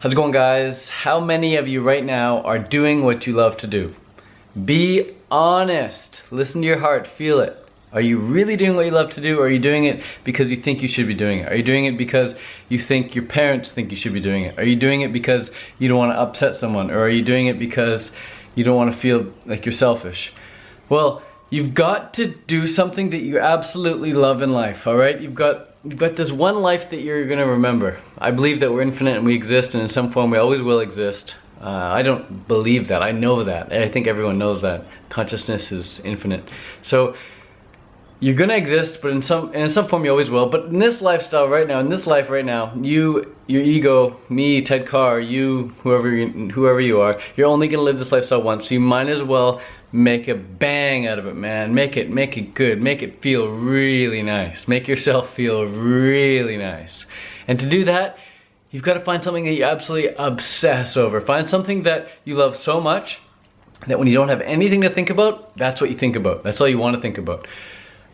How's it going, guys? How many of you right now are doing what you love to do? Be honest. Listen to your heart. Feel it. Are you really doing what you love to do, or are you doing it because you think you should be doing it? Are you doing it because you think your parents think you should be doing it? Are you doing it because you don't want to upset someone? Or are you doing it because you don't want to feel like you're selfish? Well, you've got to do something that you absolutely love in life, all right? You've got this one life that you're gonna remember. I believe that we're infinite and we exist, and in some form we always will exist. I don't believe that, I know that. I think everyone knows that. Consciousness is infinite. So you're gonna exist, but in some form you always will. But in this lifestyle right now, in this life right now, you, your ego, me, Ted Carr, you, whoever you are, you're only gonna live this lifestyle once. So you might as well make a bang out of it, man. Make it good. Make it feel really nice. Make yourself feel really nice. And to do that, you've got to find something that you absolutely obsess over. Find something that you love so much that when you don't have anything to think about, that's what you think about. That's all you want to think about.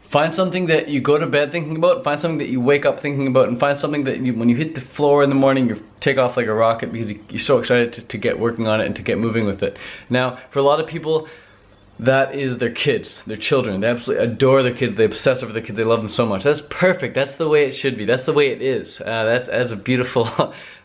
Find something that you go to bed thinking about, find something that you wake up thinking about, and find something that when you hit the floor in the morning, you take off like a rocket because you're so excited to get working on it and to get moving with it. Now, for a lot of people, that is their kids, their children. They absolutely adore their kids. They obsess over their kids. They love them so much. That's perfect. That's the way it should be. That's the way it is. That's a beautiful,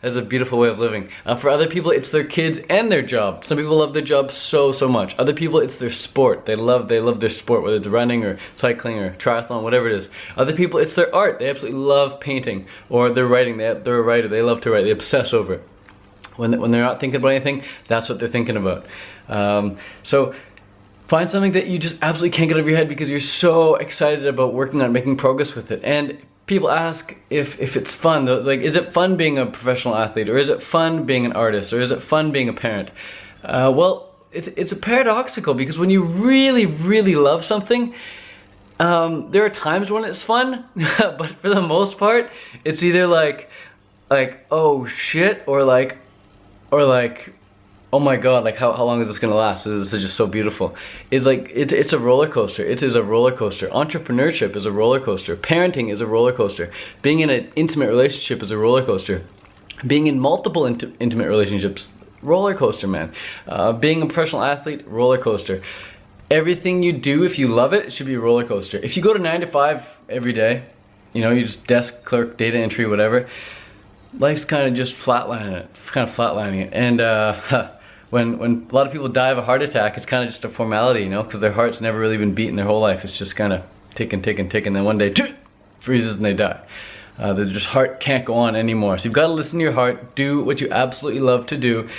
that's a beautiful way of living. For other people, it's their kids and their job. Some people love their job so much. Other people, it's their sport. They love their sport, whether it's running or cycling or triathlon, whatever it is. Other people, it's their art. They absolutely love painting, or they're writing. They're a writer. They love to write. They obsess over it. When they're not thinking about anything, that's what they're thinking about. So find something that you just absolutely can't get out of your head because you're so excited about working on making progress with it. And people ask if it's fun. Like, is it fun being a professional athlete? Or is it fun being an artist? Or is it fun being a parent? Well, it's a paradoxical, because when you really love something, there are times when it's fun, but for the most part, it's either like oh shit, or like oh my god, like how long is this gonna last? This is just so beautiful. It's a roller coaster. It is a roller coaster. Entrepreneurship is a roller coaster. Parenting is a roller coaster. Being in an intimate relationship is a roller coaster. Being in multiple intimate relationships, roller coaster, man. Being a professional athlete, roller coaster. Everything you do, if you love it, should be a roller coaster. If you go to 9 to 5 every day, you know, you just desk clerk, data entry, whatever, life's kind of just flatlining it. And when a lot of people die of a heart attack, it's kind of just a formality, you know, because their heart's never really been beaten their whole life. It's just kind of ticking, then one day freezes and they die. Their just heart can't go on anymore. So you've got to listen to your heart. Do what you absolutely love to do.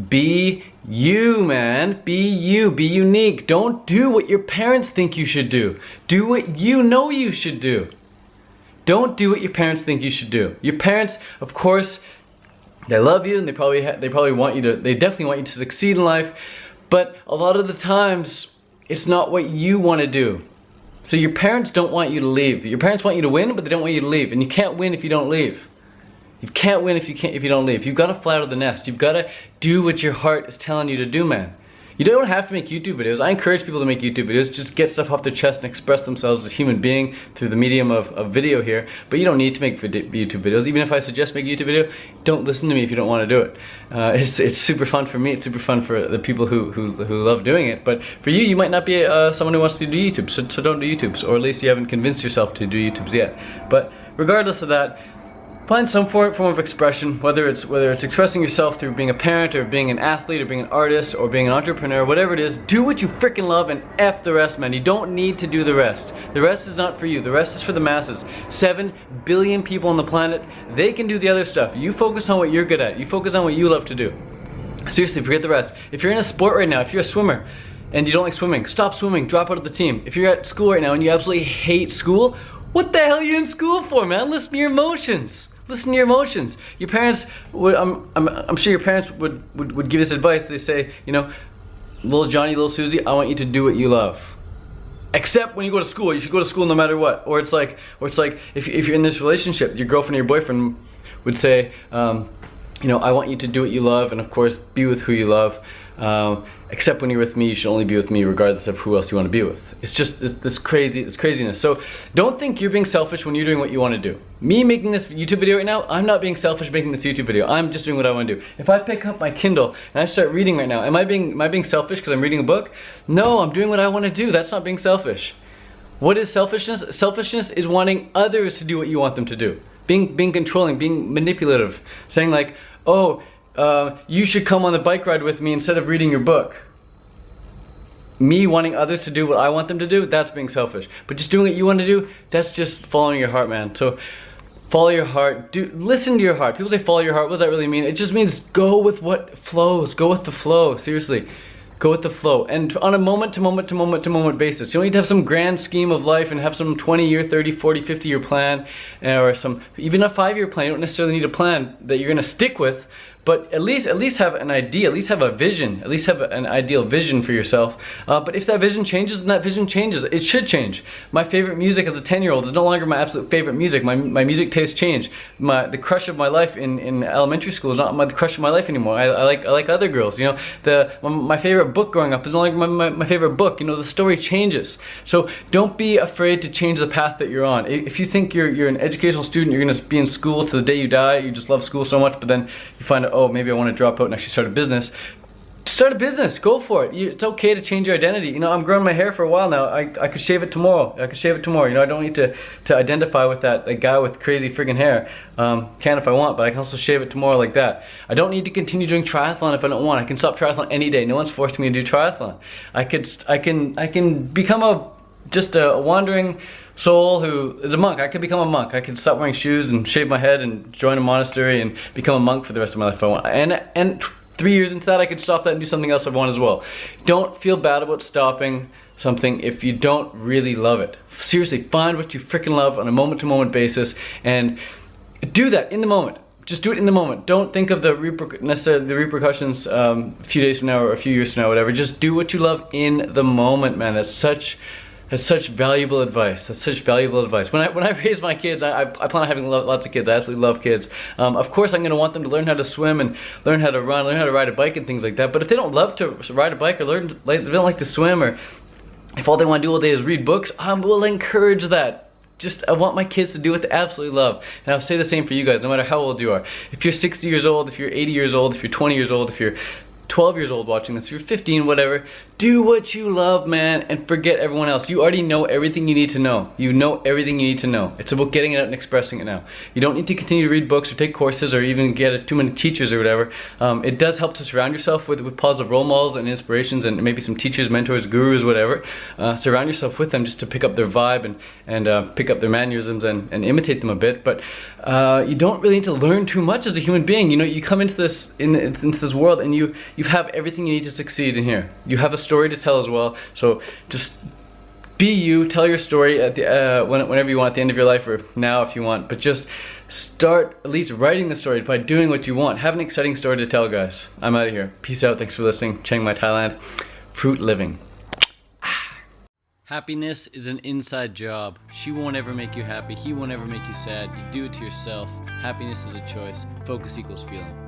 Be you, man. Be you. Be unique. Don't do what your parents think you should do. Do what you know you should do. Don't do what your parents think you should do. Your parents, of course, they love you, and they probably want you to, they definitely want you to succeed in life, but a lot of the times it's not what you want to do. So your parents don't want you to leave. Your parents want you to win, but they don't want you to leave, and you can't win if you don't leave. You can't win if you don't leave. You've got to fly out of the nest. You've got to do what your heart is telling you to do, man. You don't have to make YouTube videos. I encourage people to make YouTube videos. Just get stuff off their chest and express themselves as a human being through the medium of video here. But you don't need to make YouTube videos. Even if I suggest make a YouTube video, don't listen to me if you don't want to do it. It's super fun for me. It's super fun for the people who love doing it. But for you, you might not be someone who wants to do YouTube, so don't do YouTubes. Or at least you haven't convinced yourself to do YouTubes yet. But regardless of that, find some form of expression, whether it's expressing yourself through being a parent, or being an athlete, or being an artist, or being an entrepreneur, whatever it is. Do what you freaking love and F the rest, man. You don't need to do the rest. The rest is not for you. The rest is for the masses. 7 billion people on the planet. They can do the other stuff. You focus on what you're good at. You focus on what you love to do. Seriously, forget the rest. If you're in a sport right now, if you're a swimmer and you don't like swimming, stop swimming, drop out of the team. If you're at school right now and you absolutely hate school, what the hell are you in school for, man? Listen to your emotions. Listen to your emotions. Your parents would, I'm sure your parents would give this advice. They say, you know, little Johnny, little Susie, I want you to do what you love. Except when you go to school, you should go to school no matter what. Or it's like if you're in this relationship, your girlfriend or your boyfriend would say, you know, I want you to do what you love, and of course, be with who you love. except when you're with me, you should only be with me regardless of who else you want to be with. It's just this craziness. So don't think you're being selfish when you're doing what you want to do. Me making this YouTube video right now, I'm not being selfish making this YouTube video. I'm just doing what I want to do. If I pick up my Kindle and I start reading right now, am I being selfish because I'm reading a book? No, I'm doing what I want to do. That's not being selfish. What is selfishness? Selfishness is wanting others to do what you want them to do. Being controlling, being manipulative, saying like, oh, you should come on the bike ride with me instead of reading your book. Me wanting others to do what I want them to do, that's being selfish. But just doing what you want to do, that's just following your heart, man. So follow your heart, listen to your heart. People say follow your heart, what does that really mean? It just means go with what flows, go with the flow, seriously. Go with the flow, and on a moment to moment basis. You don't need to have some grand scheme of life and have some 20-year, 30, 40, 50-year plan, or even a 5-year plan. You don't necessarily need a plan that you're gonna stick with, but at least have an idea, at least have a vision, at least have an ideal vision for yourself. But if that vision changes, then that vision changes. It should change. My favorite music as a 10-year-old is no longer my absolute favorite music. My music taste changed. The crush of my life in elementary school is not the crush of my life anymore. I like other girls. You know, my favorite book growing up is no longer my favorite book. You know, the story changes. So don't be afraid to change the path that you're on. If you think you're an educational student, you're gonna be in school till the day you die. You just love school so much, but then you find out, oh, maybe I want to drop out and actually start a business. Start a business, go for it. It's okay to change your identity. You know, I'm growing my hair for a while now. I could shave it tomorrow. You know, I don't need to identify with that guy with crazy friggin' hair. Can if I want, but I can also shave it tomorrow like that. I don't need to continue doing triathlon if I don't want. I can stop triathlon any day. No one's forcing me to do triathlon. I can become just a wandering soul who is a monk. I could become a monk. I could stop wearing shoes and shave my head and join a monastery and become a monk for the rest of my life if I want. And 3 years into that, I could stop that and do something else I want as well. Don't feel bad about stopping something if you don't really love it. Seriously, find what you freaking love on a moment-to-moment basis and do that in the moment. Just do it in the moment. Don't think of the repercussions a few days from now or a few years from now, whatever. Just do what you love in the moment, man. That's such valuable advice. That's such valuable advice. When I raise my kids, I plan on having lots of kids. I absolutely love kids. Of course, I'm gonna want them to learn how to swim and learn how to run, learn how to ride a bike and things like that. But if they don't love to ride a bike or they don't like to swim, or if all they want to do all day is read books, I will encourage that. I want my kids to do what they absolutely love. And I'll say the same for you guys, no matter how old you are. If you're 60 years old, if you're 80 years old, if you're 20 years old, if you're 12 years old watching this, if you're 15, whatever, do what you love, man, and forget everyone else. You already know everything you need to know. You know everything you need to know. It's about getting it out and expressing it now. You don't need to continue to read books or take courses or even get too many teachers or whatever. It does help to surround yourself with positive role models and inspirations and maybe some teachers, mentors, gurus, whatever. Surround yourself with them just to pick up their vibe and pick up their mannerisms and imitate them a bit. But you don't really need to learn too much as a human being. You know, you come into this world and you have everything you need to succeed in here. You have a story to tell as well. So just be you, tell your story at the whenever you want, at the end of your life or now if you want. But just start at least writing the story by doing what you want. Have an exciting story to tell, guys. I'm out of here. Peace out. Thanks for listening. Chiang Mai, Thailand. Fruit living. Happiness is an inside job. She won't ever make you happy. He won't ever make you sad. You do it to yourself. Happiness is a choice. Focus equals feeling.